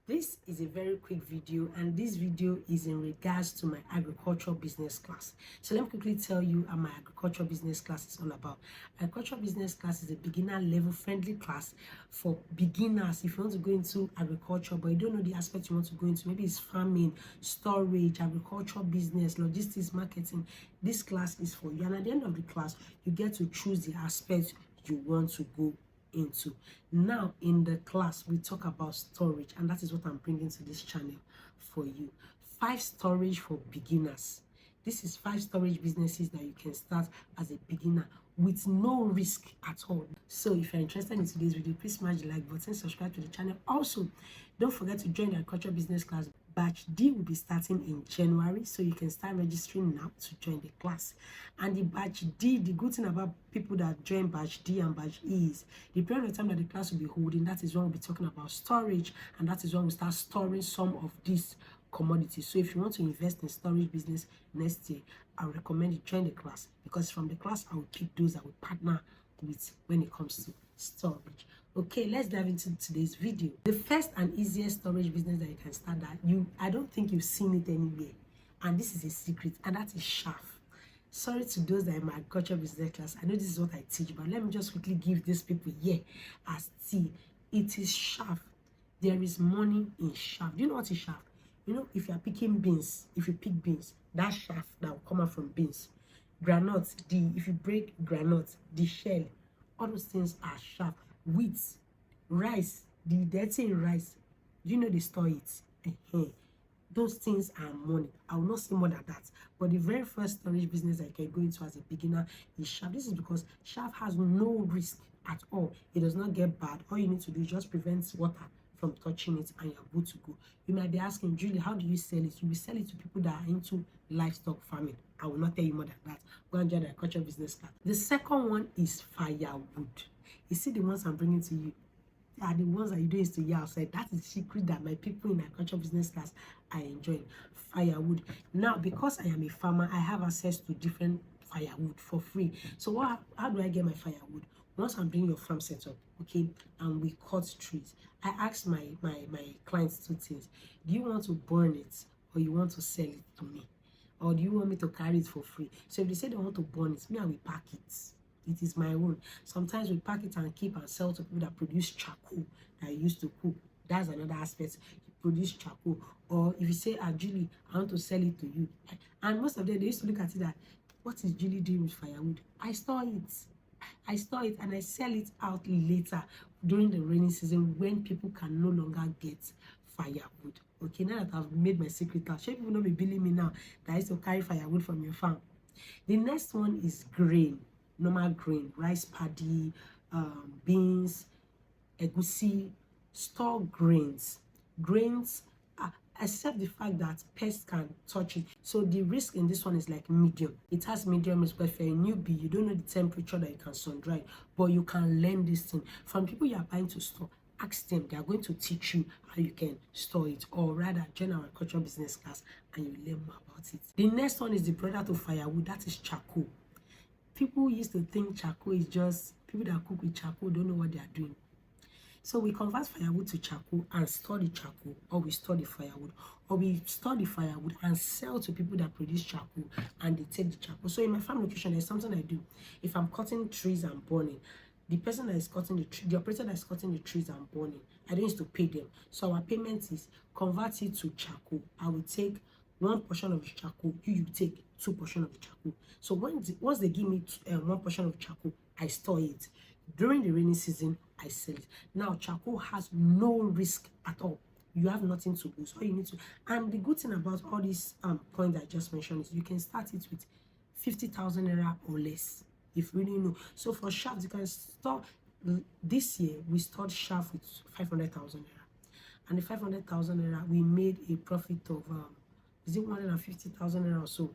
This is a very quick video, and this video is in regards to my agricultural business class. So let me quickly tell you what my agricultural business class is all about. Agricultural business class is a beginner level friendly class for beginners. If you want to go into agriculture but you don't know the aspect you want to go into, maybe it's farming, storage, agricultural business, logistics, marketing, this class is for you. And at the end of the class, you get to choose the aspect you want to go into. Now in the class we talk about storage, and that is what I'm bringing to this channel for you. 5 storage for beginners. This is 5 storage businesses that you can start as a beginner with no risk at all. So if you're interested in today's video, please smash the like button, subscribe to the channel. Also, don't forget to join the agriculture business class. Batch D will be starting in January, so you can start registering now to join the class. And the batch D, the good thing about people that join batch D and batch E is the period of time that the class will be holding, that is when we'll be talking about storage, and that is when we start storing some of these commodities. So if you want to invest in storage business next year, I would recommend you join the class, because from the class I will pick those I will partner with when it comes to storage. Okay, let's dive into today's video. The first and easiest storage business that you can start, that I don't think you've seen it anywhere, and this is a secret, and that is chaff. Sorry to those that are in my agriculture business class, I know this is what I teach, but let me just quickly give these people here as tea. It is chaff. There is money in chaff. Do you know what is chaff? You know, if you are picking beans, if you pick beans, that chaff that will come out from beans. Granuts, if you break granuts, the shell, all those things are chaff. Wheat, rice, the dirty in rice, you know they store it. Those things are money. I will not say more than that. But the very first storage business I can go into as a beginner is chaff. This is because chaff has no risk at all. It does not get bad. All you need to do is just prevent water from touching it, and you're good to go. You might be asking, Julie, how do you sell it? You will sell it to people that are into livestock farming. I will not tell you more than that. Go and join the agriculture business class. The second one is firewood. You see, the ones I'm bringing to you are the ones that you do is to hear outside. That is the secret that my people in agriculture business class are enjoying. Firewood. Now, because I am a farmer, I have access to different firewood for free. So how do I get my firewood? Once I'm doing your farm setup, okay, and we cut trees, I ask my clients 2 things. Do you want to burn it, or you want to sell it to me? Or do you want me to carry it for free? So if they say they want to burn it, me, I will pack it. It is my own. Sometimes we pack it and keep and sell to people that produce charcoal that I used to cook. That's another aspect. You produce charcoal. Or if you say, Julie, I want to sell it to you. And most of them, they used to look at it that, what is Julie doing with firewood? I store it and I sell it out later during the rainy season when people can no longer get firewood. Okay, now that I've made my secret out, sure people don't be billing me now that I used to carry firewood from your farm. The next one is grain, normal grain, rice paddy, beans, egusi. Store grains. Except the fact that pests can touch it. So the risk in this one is like medium. It has medium risk, but if you're a newbie, you don't know the temperature that you can sun dry, but you can learn this thing. From people you are buying to store, ask them. They are going to teach you how you can store it, or rather join our agricultural business class and you learn more about it. The next one is the brother to firewood, that is charcoal. People used to think charcoal is just, people that cook with charcoal don't know what they are doing. So we convert firewood to charcoal and store the charcoal, or we store the firewood, or we store the firewood and sell to people that produce charcoal and they take the charcoal. So in my farm location, there's something I do. If I'm cutting trees and burning, the person that is cutting the tree, the operator that is cutting the trees and burning, I don't need to pay them. So our payment is convert it to charcoal. I will take 1 portion of the charcoal, you take 2 portions of the charcoal. So once they give me 1 portion of charcoal, I store it. During the rainy season, I sell it. Now, charcoal has no risk at all. You have nothing to lose. All you need to, and the good thing about all these points I just mentioned is you can start it with 50,000 naira or less, if you really know. So for chaff, you can store. This year we stored chaff with 500,000 naira, and the 500,000 naira we made a profit of is it 150,000 naira or so?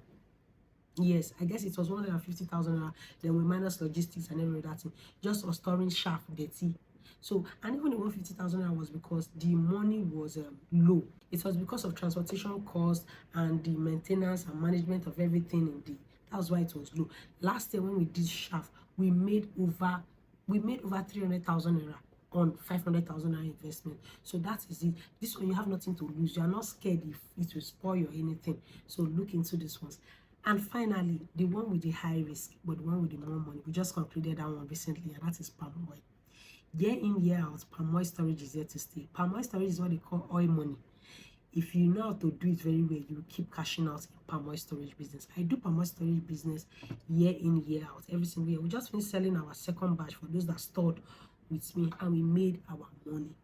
Yes, I guess it was 150,000 naira. Then we minus logistics and every other thing, just for storing chaff dirty. So, and even the 150,000 naira was because the money was low. It was because of transportation costs and the maintenance and management of everything in the. That's why it was low. Last year when we did chaff, we made over 300,000 naira on 500,000 investment. So that is it. This one, you have nothing to lose. You are not scared if it will spoil or anything. So look into this ones. And finally, the one with the high risk, but the one with the more money. We just concluded that one recently, and that is palm oil. Year in, year out, palm oil storage is here to stay. Palm oil storage is what they call oil money. If you know how to do it very well, you will keep cashing out in palm oil storage business. I do palm oil storage business year in, year out, every single year. We just finished selling our second batch for those that stored with me, and we made our money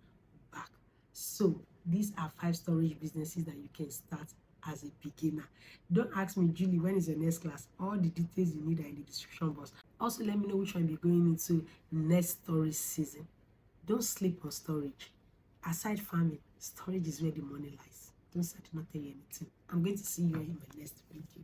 back. So these are 5 storage businesses that you can start as a beginner. Don't ask me, Julie, when is your next class? All the details you need are in the description box. Also, let me know which one you're going into next storage season. Don't sleep on storage. Aside farming, storage is where the money lies. Don't say I did not tell you anything. I'm going to see you in my next video.